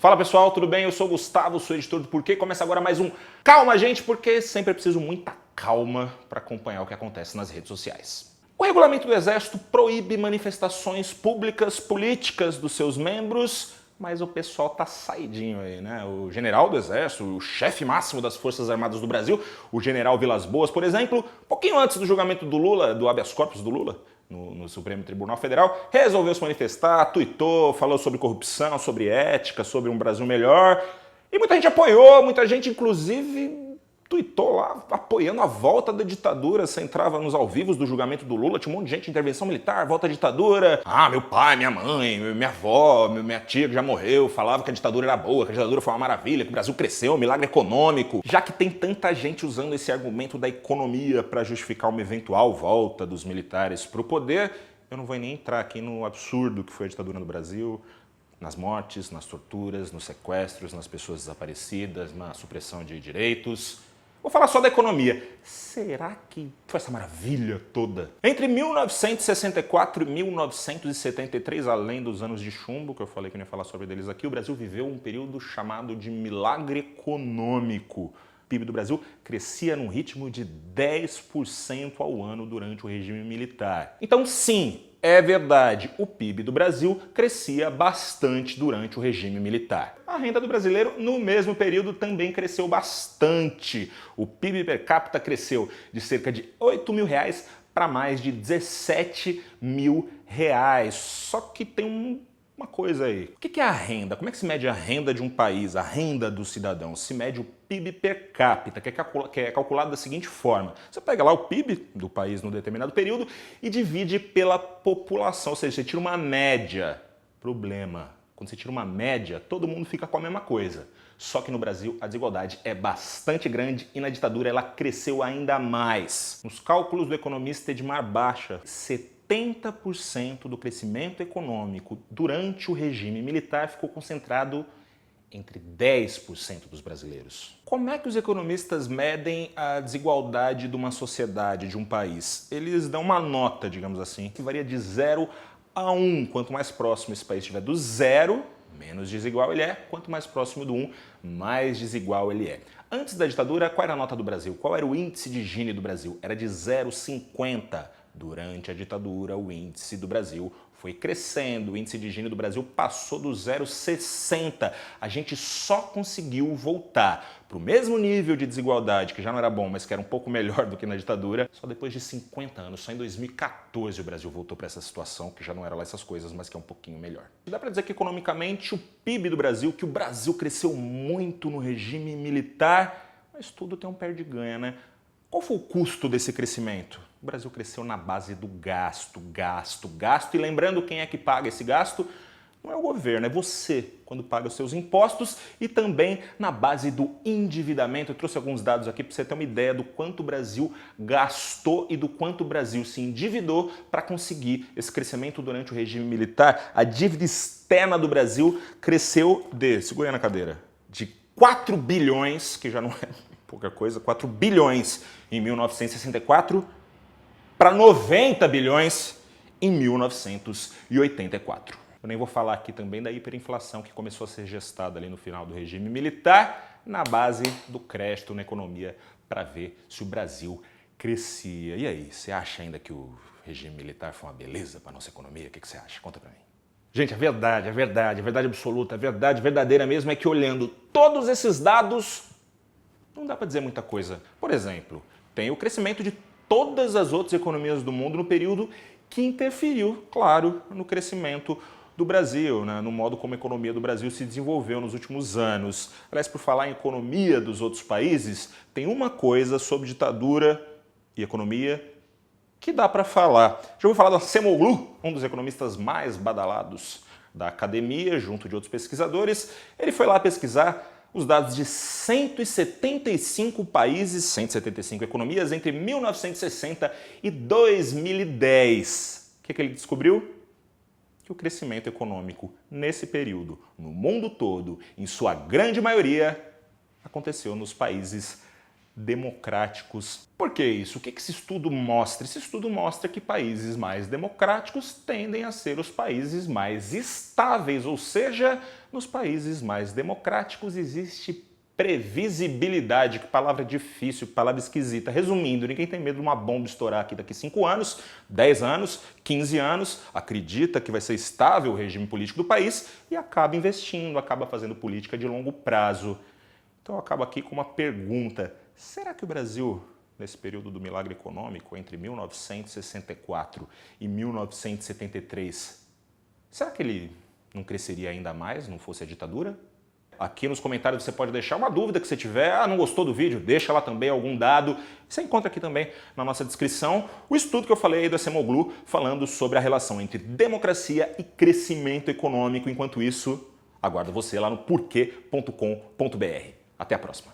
Fala pessoal, tudo bem? Eu sou o Gustavo, sou editor do Porquê. Começa agora mais um Calma Gente, porque sempre é preciso muita calma para acompanhar o que acontece nas redes sociais. O regulamento do Exército proíbe manifestações públicas políticas dos seus membros, mas o pessoal tá saidinho aí, né? O general do Exército, o chefe máximo das Forças Armadas do Brasil, o general Vilas Boas, por exemplo, pouquinho antes do julgamento do Lula, do habeas corpus do Lula, no Supremo Tribunal Federal, resolveu se manifestar, tuitou, falou sobre corrupção, sobre ética, sobre um Brasil melhor. E muita gente apoiou, muita gente inclusive tuitou lá, apoiando a volta da ditadura. Você entrava nos ao vivos do julgamento do Lula, tinha um monte de gente, intervenção militar, volta à ditadura. Ah, meu pai, minha mãe, minha avó, minha tia que já morreu, falava que a ditadura era boa, que a ditadura foi uma maravilha, que o Brasil cresceu, um milagre econômico. Já que tem tanta gente usando esse argumento da economia para justificar uma eventual volta dos militares para o poder, eu não vou nem entrar aqui no absurdo que foi a ditadura no Brasil, nas mortes, nas torturas, nos sequestros, nas pessoas desaparecidas, na supressão de direitos. Vou falar só da economia. Será que foi essa maravilha toda? Entre 1964 e 1973, além dos anos de chumbo, que eu falei que eu não ia falar sobre eles aqui, o Brasil viveu um período chamado de milagre econômico. O PIB do Brasil crescia num ritmo de 10% ao ano durante o regime militar. Então, sim, é verdade, o PIB do Brasil crescia bastante durante o regime militar. A renda do brasileiro, no mesmo período, também cresceu bastante. O PIB per capita cresceu de cerca de R$8.000 para mais de R$17.000. Só que tem uma coisa aí. O que é a renda? Como é que se mede a renda de um país, a renda do cidadão? Se mede o PIB per capita, que é calculado da seguinte forma. Você pega lá o PIB do país num determinado período e divide pela população, ou seja, você tira uma média. Problema. Quando você tira uma média, todo mundo fica com a mesma coisa. Só que no Brasil a desigualdade é bastante grande e na ditadura ela cresceu ainda mais. Nos cálculos do economista Edmar Baixa, 70% do crescimento econômico durante o regime militar ficou concentrado entre 10% dos brasileiros. Como é que os economistas medem a desigualdade de uma sociedade, de um país? Eles dão uma nota, digamos assim, que varia de 0 a 1. Quanto mais próximo esse país estiver do 0, menos desigual ele é. Quanto mais próximo do 1, mais desigual ele é. Antes da ditadura, qual era a nota do Brasil? Qual era o índice de Gini do Brasil? Era de 0,50. Durante a ditadura, o índice do Brasil foi crescendo, o índice de Gini do Brasil passou do 0,60. A gente só conseguiu voltar para o mesmo nível de desigualdade, que já não era bom, mas que era um pouco melhor do que na ditadura, só depois de 50 anos. Só em 2014 o Brasil voltou para essa situação, que já não era lá essas coisas, mas que é um pouquinho melhor. Dá para dizer que economicamente o PIB do Brasil, que o Brasil cresceu muito no regime militar, mas tudo tem um perde-ganha, né? Qual foi o custo desse crescimento? O Brasil cresceu na base do gasto. E lembrando quem é que paga esse gasto? Não é o governo, é você, quando paga os seus impostos, e também na base do endividamento. Eu trouxe alguns dados aqui para você ter uma ideia do quanto o Brasil gastou e do quanto o Brasil se endividou para conseguir esse crescimento durante o regime militar. A dívida externa do Brasil cresceu segura aí na cadeira, de 4 bilhões, que já não é pouca coisa, 4 bilhões em 1964, para 90 bilhões em 1984. Eu nem vou falar aqui também da hiperinflação que começou a ser gestada ali no final do regime militar, na base do crédito na economia, para ver se o Brasil crescia. E aí, você acha ainda que o regime militar foi uma beleza para a nossa economia? O que você acha? Conta para mim. Gente, a verdade absoluta, a verdade verdadeira mesmo é que olhando todos esses dados, não dá para dizer muita coisa. Por exemplo, tem o crescimento de todas as outras economias do mundo no período que interferiu, claro, no crescimento do Brasil, né? No modo como a economia do Brasil se desenvolveu nos últimos anos. Aliás, por falar em economia dos outros países, tem uma coisa sobre ditadura e economia que dá para falar. Já vou falar do Acemoglu, um dos economistas mais badalados da academia, junto de outros pesquisadores. Ele foi lá pesquisar os dados de 175 países, 175 economias, entre 1960 e 2010. O que ele descobriu? Que o crescimento econômico nesse período, no mundo todo, em sua grande maioria, aconteceu nos países democráticos. Por que isso? O que esse estudo mostra? Esse estudo mostra que países mais democráticos tendem a ser os países mais estáveis, ou seja, nos países mais democráticos existe previsibilidade. Que palavra difícil, que palavra esquisita. Resumindo, ninguém tem medo de uma bomba estourar aqui daqui 5 anos, 10 anos, 15 anos, acredita que vai ser estável o regime político do país e acaba investindo, acaba fazendo política de longo prazo. Então eu acabo aqui com uma pergunta. Será que o Brasil, nesse período do milagre econômico, entre 1964 e 1973, será que ele não cresceria ainda mais, não fosse a ditadura? Aqui nos comentários você pode deixar uma dúvida que você tiver. Não gostou do vídeo? Deixa lá também algum dado. Você encontra aqui também na nossa descrição o estudo que eu falei aí do Acemoglu, falando sobre a relação entre democracia e crescimento econômico. Enquanto isso, aguardo você lá no porquê.com.br. Até a próxima.